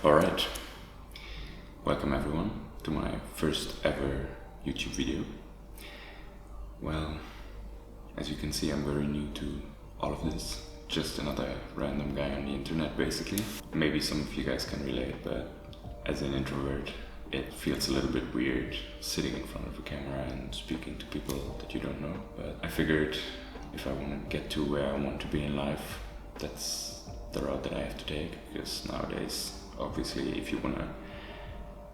Alright, welcome everyone to my first ever YouTube video. Well, as you can see, I'm very new to all of this. Just another random guy on the internet, basically. Maybe some of you guys can relate, but as an introvert, it feels a little bit weird sitting in front of a camera and speaking to people that you don't know. But I figured if I want to get to where I want to be in life, that's the route that I have to take, because nowadays, obviously, if you want to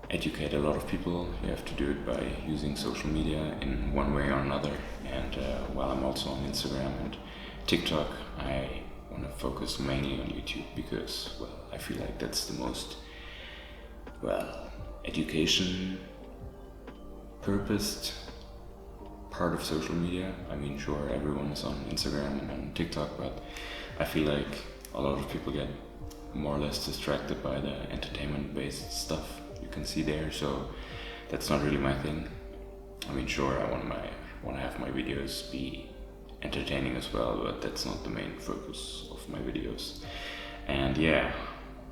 educate a lot of people, you have to do it by using social media in one way or another. And while I'm also on Instagram and TikTok, I want to focus mainly on YouTube because, well, I feel like that's the most, education purposed part of social media. I mean, sure, everyone is on Instagram and on TikTok, but I feel like a lot of people get more or less distracted by the entertainment-based stuff you can see there, so that's not really my thing. I mean, sure, I want to have my videos be entertaining as well, but that's not the main focus of my videos. And yeah,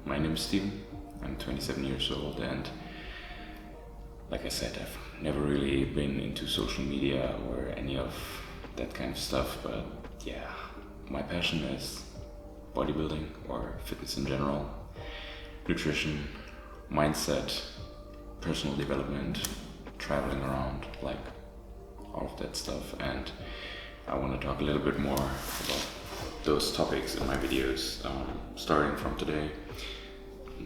my name is Steven, I'm 27 years old, and like I said, I've never really been into social media or any of that kind of stuff, but yeah, my passion is bodybuilding or fitness in general, nutrition, mindset, personal development, traveling around, like all of that stuff. And I want to talk a little bit more about those topics in my videos, starting from today.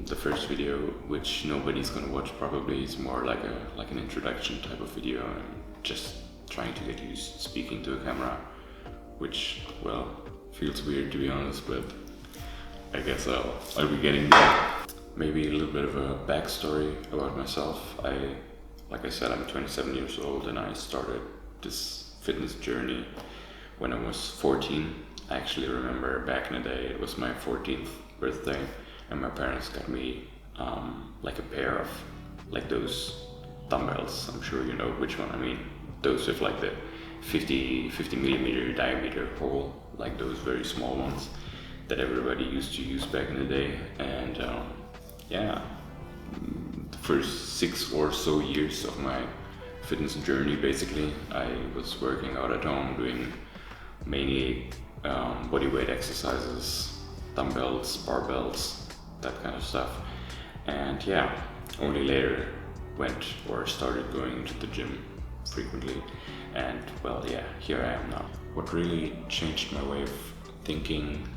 The first video, which nobody's gonna watch probably, is more like an introduction type of video. I'm just trying to get used to speaking to a camera, which, well, feels weird to be honest, but I guess I'll be getting there. Maybe a little bit of a backstory about myself. Like I said, I'm 27 years old and I started this fitness journey when I was 14. I actually remember back in the day, it was my 14th birthday and my parents got me like a pair of like those dumbbells. I'm sure you know which one I mean. Those with like the 50 millimeter diameter hole, like those very small ones that everybody used to use back in the day. And the first 6 or so years of my fitness journey, basically, I was working out at home doing mainly body weight exercises, dumbbells, barbells, that kind of stuff. And yeah, only later started going into the gym frequently. And well, yeah, here I am now. What really changed my way of thinking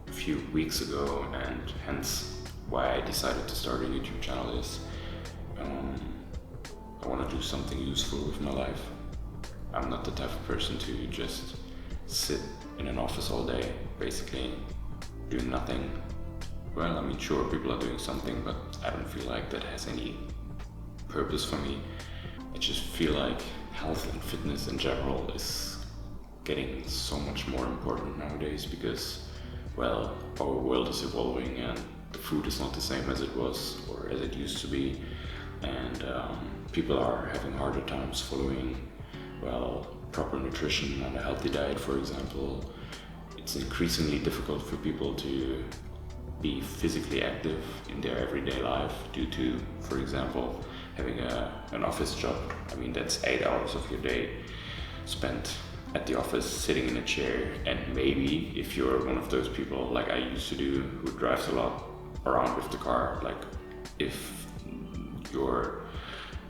a few weeks ago, and hence why I decided to start a YouTube channel, is I want to do something useful with my life. I'm not the type of person to just sit in an office all day, basically doing nothing. Well, I mean, sure, people are doing something, but I don't feel like that has any purpose for me. I just feel like health and fitness in general is getting so much more important nowadays because, well, our world is evolving and the food is not the same as it was or as it used to be, and people are having harder times following, well, proper nutrition and a healthy diet, for example. It's increasingly difficult for people to be physically active in their everyday life due to, for example, having an office job. I mean, that's 8 hours of your day spent at the office sitting in a chair, and maybe if you're one of those people like I used to do who drives a lot around with the car, like if your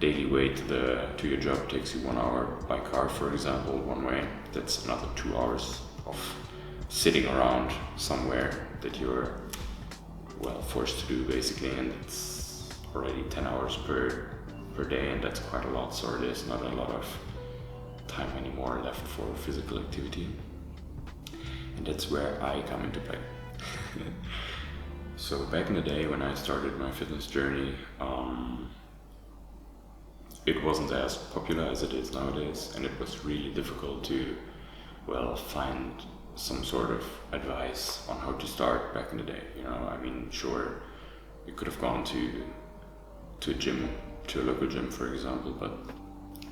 daily way to your job takes you 1 hour by car, for example, one way, that's another 2 hours of sitting around somewhere that you're, well, forced to do basically, and it's already 10 hours per day, and that's quite a lot, so there's not a lot of time anymore left for physical activity, and that's where I come into play. So back in the day when I started my fitness journey, it wasn't as popular as it is nowadays, and it was really difficult to, well, find some sort of advice on how to start back in the day. You know, I mean, sure, you could have gone to a gym, to a local gym, for example, but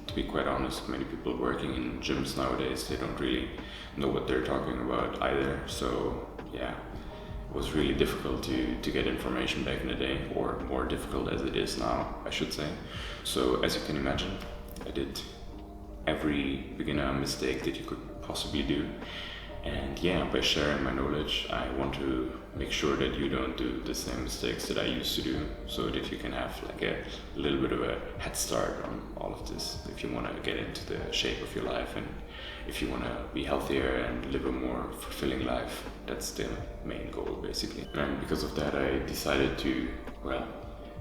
to be quite honest, many people working in gyms nowadays, they don't really know what they're talking about either. So yeah, was really difficult to get information back in the day, or more difficult as it is now, I should say. So as you can imagine, I did every beginner mistake that you could possibly do. And yeah, by sharing my knowledge, I want to make sure that you don't do the same mistakes that I used to do, so that you can have like a little bit of a head start on all of this if you want to get into the shape of your life, and if you want to be healthier and live a more fulfilling life. That's the main goal, basically. And because of that, I decided to, well,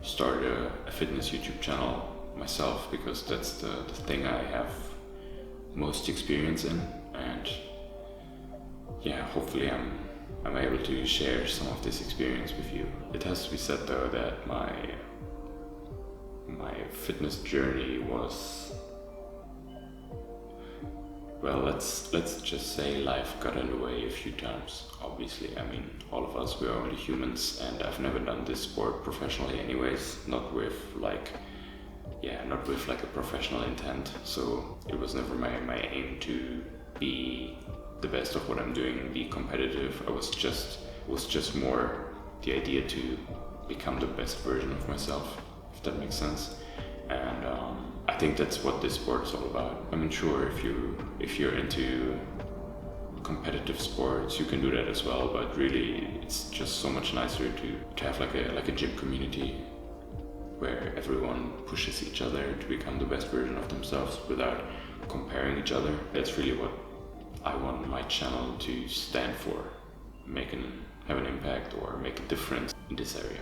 start a fitness YouTube channel myself, because that's the thing I have most experience in. And yeah, hopefully I'm able to share some of this experience with you. It has to be said though that my fitness journey was, well, let's just say life got in the way a few times. Obviously, I mean, all of us, we're only humans, and I've never done this sport professionally anyways, not with like a professional intent. So it was never my aim to be the best of what I'm doing, be competitive. It was just more the idea to become the best version of myself, if that makes sense. And I think that's what this sport is all about. I mean, sure, if you're into competitive sports, you can do that as well, but really it's just so much nicer to have like a gym community where everyone pushes each other to become the best version of themselves without comparing each other. That's really what I want my channel to stand for, have an impact or make a difference in this area.